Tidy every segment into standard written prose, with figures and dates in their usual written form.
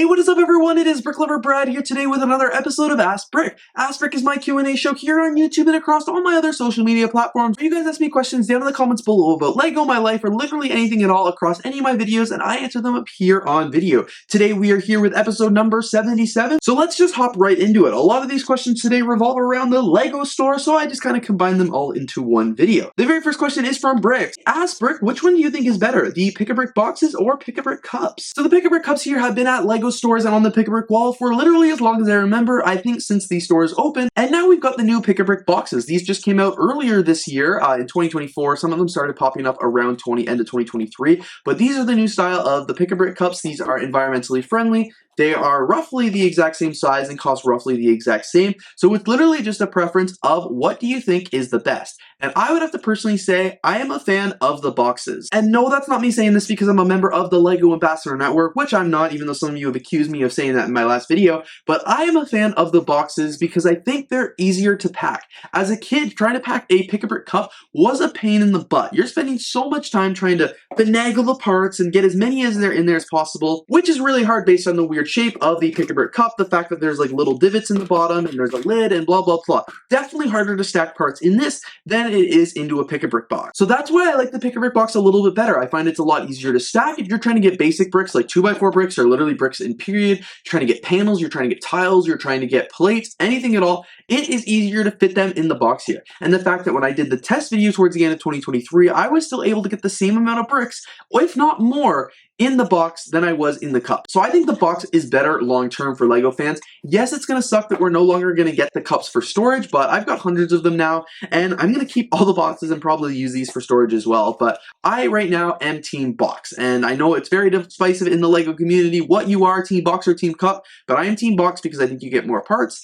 Hey, what is up everyone? It is Brick Lover Brad here today with another episode of Ask Brick. Ask Brick is my Q&A show here on YouTube and across all my other social media platforms where you guys ask me questions down in the comments below about LEGO, my life, or literally anything at all across any of my videos, and I answer them up here on video. Today we are here with episode number 77, so let's just hop right into it. A lot of these questions today revolve around the LEGO store, so I just kind of combine them all into one video. The very first question is from Brick. Ask Brick, which one do you think is better, the Pick-a-Brick boxes or Pick-a-Brick cups? So the Pick-a-Brick cups here have been at LEGO stores and on the Pick-a-Brick wall for literally as long as I remember, I think since these stores opened, and now we've got the new Pick-a-Brick boxes. These just came out earlier this year in 2024. Some of them started popping up around end of 2023, but these are the new style of the Pick-a-Brick cups. These are environmentally friendly. They are roughly the exact same size and cost roughly the exact same. So it's literally just a preference of what do you think is the best. And I would have to personally say I am a fan of the boxes. And no, that's not me saying this because I'm a member of the LEGO Ambassador Network, which I'm not, even though some of you have accused me of saying that in my last video. But I am a fan of the boxes because I think they're easier to pack. As a kid, trying to pack a Pick-a-Brick cup was a pain in the butt. You're spending so much time trying to finagle the parts and get as many as in there as possible, which is really hard based on the weird shape of the Pick-a-Brick cup, the fact that there's like little divots in the bottom and there's a lid and blah blah blah. Definitely harder to stack parts in this than it is into a Pick-a-Brick box. So that's why I like the Pick-a-Brick box a little bit better. I find it's a lot easier to stack. If you're trying to get basic bricks like 2x4 bricks or literally bricks in period, you're trying to get panels, you're trying to get tiles, you're trying to get plates, anything at all, it is easier to fit them in the box here. And the fact that when I did the test video towards the end of 2023, I was still able to get the same amount of bricks, if not more, in the box than I was in the cup. So I think the box is better long-term for LEGO fans. Yes, it's gonna suck that we're no longer gonna get the cups for storage, but I've got hundreds of them now, and I'm gonna keep all the boxes and probably use these for storage as well. But I, right now, am team box, and I know it's very divisive in the LEGO community what you are, team box or team cup, but I am team box because I think you get more parts.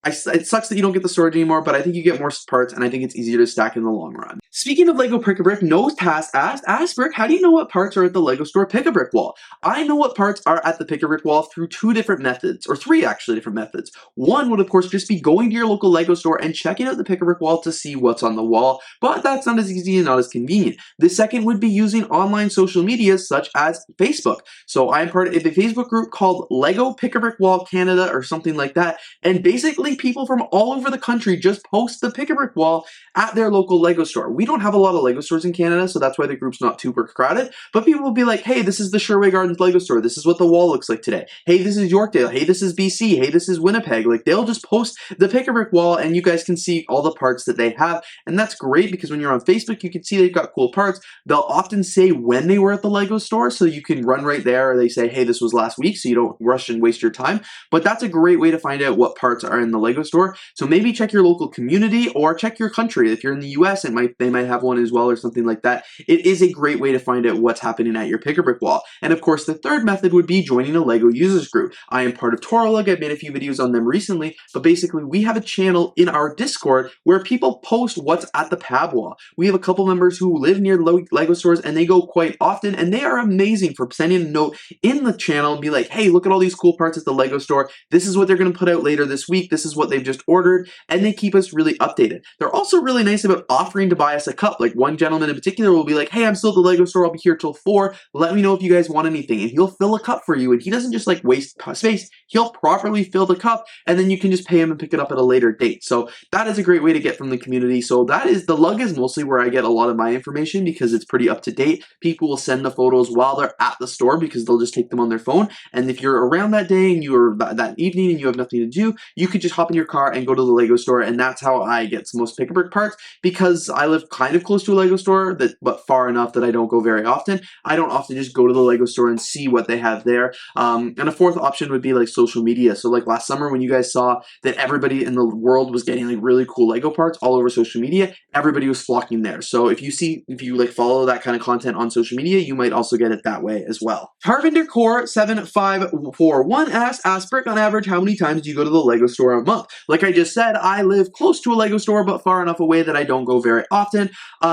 It sucks that you don't get the storage anymore, but I think you get more parts, and I think it's easier to stack in the long run. Speaking of LEGO Pick-a-Brick, Nose Task asked, Ask Brick, how do you know what parts are at the LEGO store Pick-a-Brick wall? I know what parts are at the Pick-a-Brick wall through two different methods, or three actually different methods. One would of course just be going to your local LEGO store and checking out the Pick-a-Brick wall to see what's on the wall, but that's not as easy and not as convenient. The second would be using online social media such as Facebook. So I am part of a Facebook group called LEGO Pick-a-Brick Wall Canada or something like that, and basically people from all over the country just post the Pick-a-Brick wall at their local LEGO store. We don't have a lot of LEGO stores in Canada, so that's why the group's not super crowded, but people will be like, hey, this is the Sherway Gardens LEGO store, this is what the wall looks like today. Hey, this is Yorkdale, hey, this is BC, hey, this is Winnipeg. Like, they'll just post the Pick-a-Brick wall and you guys can see all the parts that they have, and that's great because when you're on Facebook, you can see they've got cool parts. They'll often say when they were at the LEGO store, so you can run right there, or they say, hey, this was last week, so you don't rush and waste your time, but that's a great way to find out what parts are in the LEGO store. So maybe check your local community or check your country. If you're in the US, they might have one as well or something like that. It is a great way to find out what's happening at your Pick-a-Brick wall. And of course, the third method would be joining a LEGO users group. I am part of Toralug. I've made a few videos on them recently, but basically we have a channel in our Discord where people post what's at the pab wall. We have a couple members who live near LEGO stores and they go quite often, and they are amazing for sending a note in the channel and be like, hey, look at all these cool parts at the LEGO store. This is what they're going to put out later this week. This is what they've just ordered, and they keep us really updated. They're also really nice about offering to buy us a cup. Like one gentleman in particular will be like, hey, I'm still at the LEGO store, I'll be here till 4, let me know if you guys want anything, and he'll fill a cup for you, and he doesn't just like waste space, he'll properly fill the cup, and then you can just pay him and pick it up at a later date. So that is a great way to get from the community. So that is, the lug is mostly where I get a lot of my information because it's pretty up to date. People will send the photos while they're at the store because they'll just take them on their phone, and if you're around that day and you're that evening and you have nothing to do, you could just hop in your car and go to the LEGO store, and that's how I get most Pick-a-Brick parts because I live kind of close to a LEGO store, but far enough that I don't go very often. I don't often just go to the LEGO store and see what they have there. And a fourth option would be like social media. So like last summer when you guys saw that everybody in the world was getting like really cool LEGO parts all over social media, everybody was flocking there. So if you like follow that kind of content on social media, you might also get it that way as well. Harvinder Core 7541 asks, Ask Brick, on average, how many times do you go to the LEGO store month. Like I just said, I live close to a Lego store, but far enough away that I don't go very often.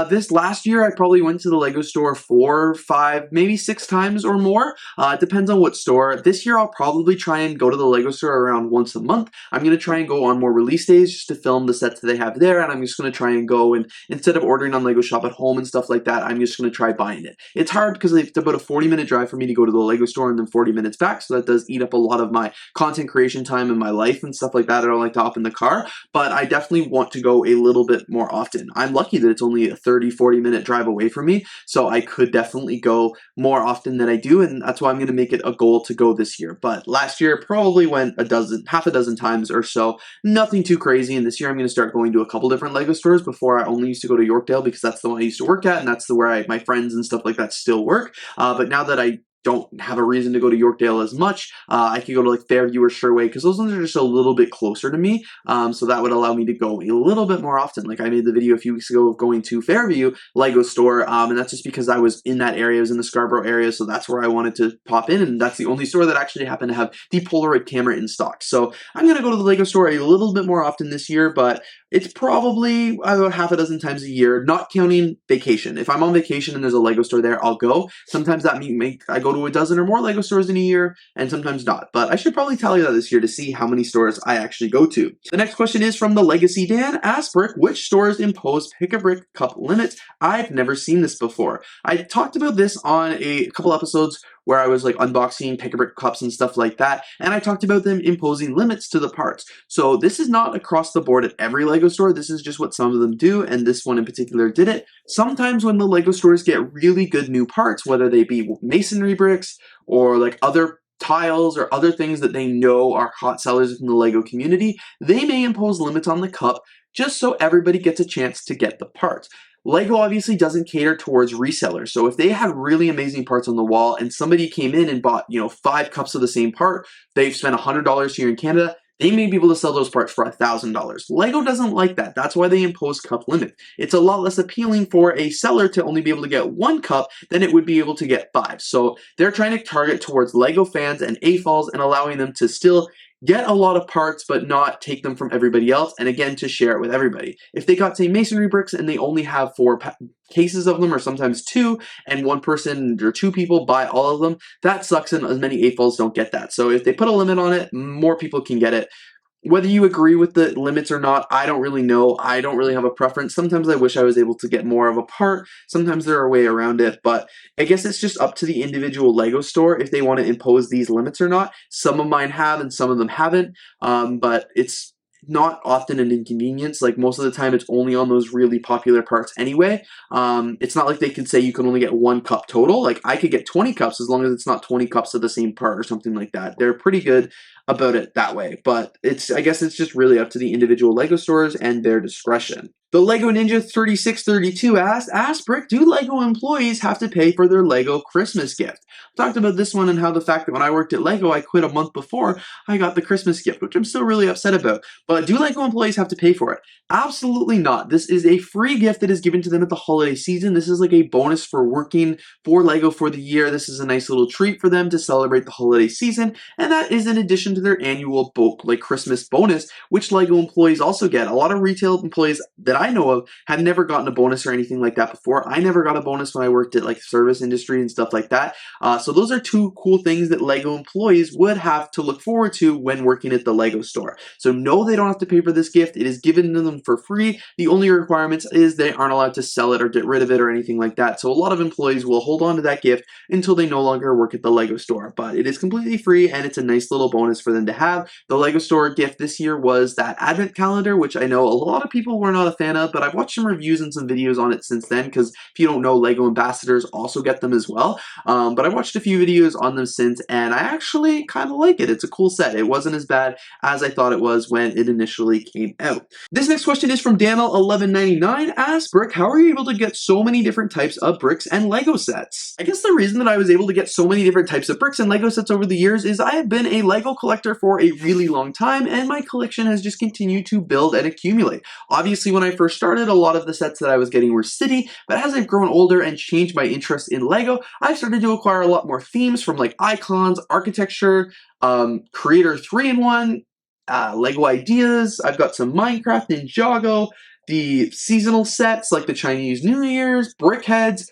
This last year, I probably went to the Lego store 4, 5, maybe 6 times or more. It depends on what store. This year, I'll probably try and go to the Lego store around once a month. I'm going to try and go on more release days just to film the sets that they have there, and I'm just going to try and go, and instead of ordering on Lego Shop at home and stuff like that, I'm just going to try buying it. It's hard because it's about a 40-minute drive for me to go to the Lego store and then 40 minutes back, so that does eat up a lot of my content creation time in my life and stuff like that. I don't like to hop in the car, but I definitely want to go a little bit more often. I'm lucky that it's only a 30-40-minute drive away from me, so I could definitely go more often than I do, and that's why I'm going to make it a goal to go this year. But last year probably went half a dozen times or so, nothing too crazy, and this year I'm going to start going to a couple different Lego stores. Before, I only used to go to Yorkdale because that's the one I used to work at, and that's where my friends and stuff like that still work. But now that I don't have a reason to go to Yorkdale as much, I could go to like Fairview or Sherway because those ones are just a little bit closer to me, so that would allow me to go a little bit more often. Like I made the video a few weeks ago of going to Fairview Lego store, and that's just because I was in that area, I was in the Scarborough area, so that's where I wanted to pop in, and that's the only store that actually happened to have the Polaroid camera in stock. So I'm going to go to the Lego store a little bit more often this year, but it's probably about half a dozen times a year, not counting vacation. If I'm on vacation and there's a Lego store there, I'll go. Sometimes that means I go to a dozen or more Lego stores in a year, and sometimes not. But I should probably tally that this year to see how many stores I actually go to. The next question is from the Legacy Dan. AskBrick, which stores impose pick-a-brick cup limits? I've never seen this before. I talked about this on a couple episodes where I was like unboxing pick-a-brick cups and stuff like that, and I talked about them imposing limits to the parts. So this is not across the board at every Lego store. This is just what some of them do, and this one in particular did it. Sometimes when the Lego stores get really good new parts, whether they be masonry bricks or like other tiles or other things that they know are hot sellers within the Lego community, they may impose limits on the cup just so everybody gets a chance to get the parts. Lego obviously doesn't cater towards resellers, so if they had really amazing parts on the wall and somebody came in and bought, 5 cups of the same part, they've spent $100 here in Canada, they may be able to sell those parts for $1,000. Lego doesn't like that. That's why they impose cup limit. It's a lot less appealing for a seller to only be able to get 1 cup than it would be able to get 5. So they're trying to target towards Lego fans and AFOLs and allowing them to still get a lot of parts but not take them from everybody else, and again to share it with everybody. If they got, say, masonry bricks and they only have 4 cases of them, or sometimes 2, and 1 person or 2 people buy all of them, that sucks, and as many AFOLs don't get that. So if they put a limit on it, more people can get it. Whether you agree with the limits or not, I don't really know. I don't really have a preference. Sometimes I wish I was able to get more of a part. Sometimes there are a way around it, but I guess it's just up to the individual Lego store if they want to impose these limits or not. Some of mine have and some of them haven't, but it's not often an inconvenience. Like most of the time it's only on those really popular parts anyway. It's not like they can say you can only get 1 cup total. Like I could get 20 cups as long as it's not 20 cups of the same part or something like that. They're pretty good about it that way, but I guess it's just really up to the individual Lego stores and their discretion. The Lego Ninja 3632 asked, AskBrick, do Lego employees have to pay for their Lego Christmas gift? I talked about this one and how the fact that when I worked at Lego, I quit a month before I got the Christmas gift, which I'm still really upset about. But do Lego employees have to pay for it? Absolutely not. This is a free gift that is given to them at the holiday season. This is like a bonus for working for Lego for the year. This is a nice little treat for them to celebrate the holiday season, and that is in addition to their annual Christmas bonus, which Lego employees also get. A lot of retail employees that I know of have never gotten a bonus or anything like that before. I never got a bonus when I worked at like service industry and stuff like that. So those are 2 cool things that Lego employees would have to look forward to when working at the Lego store. So no, they don't have to pay for this gift. It is given to them for free. The only requirements is they aren't allowed to sell it or get rid of it or anything like that. So a lot of employees will hold on to that gift until they no longer work at the Lego store, but it is completely free and it's a nice little bonus for them to have. The Lego store gift this year was that advent calendar, which I know a lot of people were not a fan of, but I've watched some reviews and some videos on it since then, because if you don't know, Lego ambassadors also get them as well. But I watched a few videos on them since, and I actually kind of like it. It's a cool set. It wasn't as bad as I thought it was when it initially came out. This next question is from Daniel1199. AskBrick, how are you able to get so many different types of bricks and Lego sets? I guess the reason that I was able to get so many different types of bricks and Lego sets over the years is I have been a Lego collector for a really long time, and my collection has just continued to build and accumulate. Obviously, when I first started, a lot of the sets that I was getting were city, but as I've grown older and changed my interest in Lego, I've started to acquire a lot more themes from like icons, architecture, creator 3-in-1, Lego ideas. I've got some Minecraft, Ninjago, the seasonal sets like the Chinese New Year's, brickheads,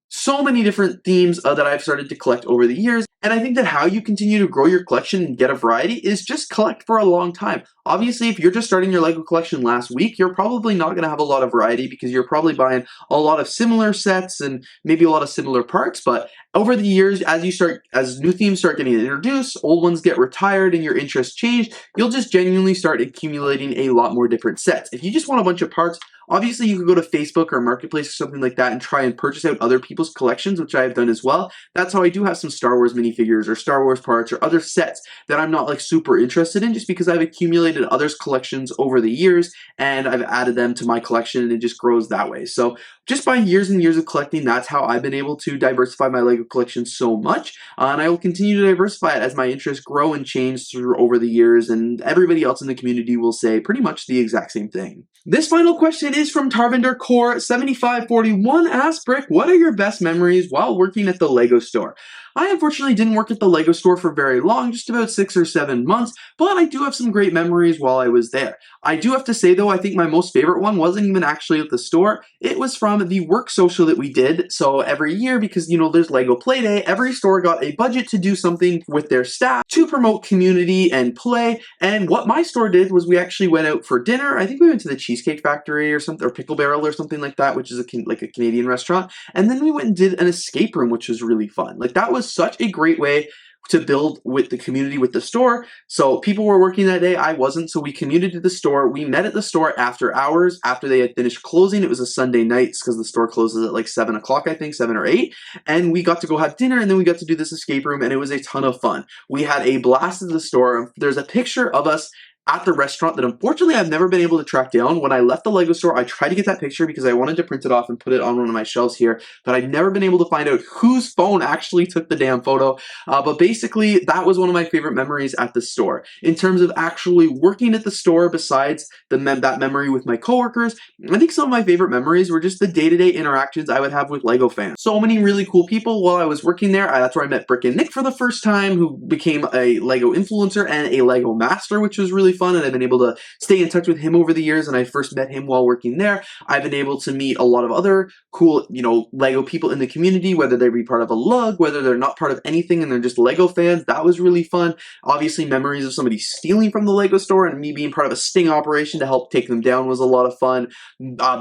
so many different themes that I've started to collect over the years. And I think that how you continue to grow your collection and get a variety is just collect for a long time. Obviously, if you're just starting your Lego collection last week, you're probably not going to have a lot of variety because you're probably buying a lot of similar sets and maybe a lot of similar parts. But over the years, as new themes start getting introduced, old ones get retired and your interests change, you'll just genuinely start accumulating a lot more different sets. If you just want a bunch of parts, obviously you could go to Facebook or Marketplace or something like that and try and purchase out other people's collections, which I have done as well. That's how I do have some Star Wars minifigures or Star Wars parts or other sets that I'm not like super interested in, just because I've accumulated others' collections over the years and I've added them to my collection and it just grows that way. So just by years and years of collecting, that's how I've been able to diversify my Lego collection so much. And I will continue to diversify it as my interests grow and change through over the years, and everybody else in the community will say pretty much the exact same thing. This final question is from Tarvinder Core 7541. AskBrick, what are your best memories while working at the Lego store? I unfortunately didn't work at the Lego store for very long, just about 6 or 7 months, but I do have some great memories while I was there. I do have to say though, I think my most favorite one wasn't even actually at the store. It was from the work social that we did. So every year, because you know there's Lego Play Day, every store got a budget to do something with their staff to promote community and play. And what my store did was we actually went out for dinner. I think we went to the Cheesecake Factory or something, or Pickle Barrel or something like that, which is like a Canadian restaurant. And then we went and did an escape room, which was really fun. Like that was such a great way to build with the community with the store. So people were working that day, I wasn't, so we commuted to the store. We met at the store after hours, after they had finished closing. It was a Sunday night because the store closes at like 7 o'clock, I think, 7 or 8. And we got to go have dinner and then we got to do this escape room and it was a ton of fun. We had a blast at the store. There's a picture of us at the restaurant that unfortunately I've never been able to track down. When I left the Lego store, I tried to get that picture because I wanted to print it off and put it on one of my shelves here, but I've never been able to find out whose phone actually took the damn photo. But basically, that was one of my favorite memories at the store. In terms of actually working at the store, besides that memory with my coworkers, I think some of my favorite memories were just the day-to-day interactions I would have with Lego fans. So many really cool people while I was working there. That's where I met Brick and Nick for the first time, who became a Lego influencer and a Lego master, which was really fun, and I've been able to stay in touch with him over the years, and I first met him while working there. I've been able to meet a lot of other cool, Lego people in the community, whether they be part of a lug, whether they're not part of anything and they're just Lego fans. That was really fun. Obviously, memories of somebody stealing from the Lego store and me being part of a sting operation to help take them down was a lot of fun.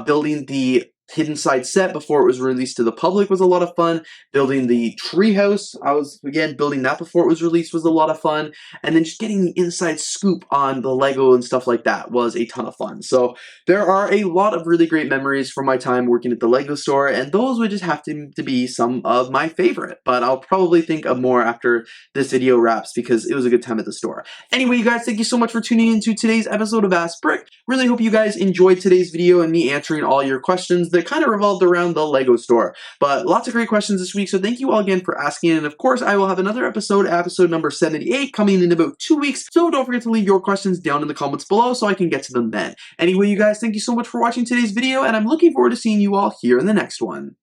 Building the Hidden Side set before it was released to the public was a lot of fun. Building the treehouse, I was again building that before it was released, was a lot of fun. And then just getting the inside scoop on the Lego and stuff like that was a ton of fun. So there are a lot of really great memories from my time working at the Lego store, and those would just have to be some of my favorite. But I'll probably think of more after this video wraps because it was a good time at the store. Anyway, you guys, thank you so much for tuning into today's episode of AskBrick. Really hope you guys enjoyed today's video and me answering all your questions that kind of revolved around the Lego store. But lots of great questions this week, so thank you all again for asking. And of course, I will have another episode number 78, coming in about 2 weeks. So don't forget to leave your questions down in the comments below so I can get to them then. Anyway, you guys, thank you so much for watching today's video, and I'm looking forward to seeing you all here in the next one.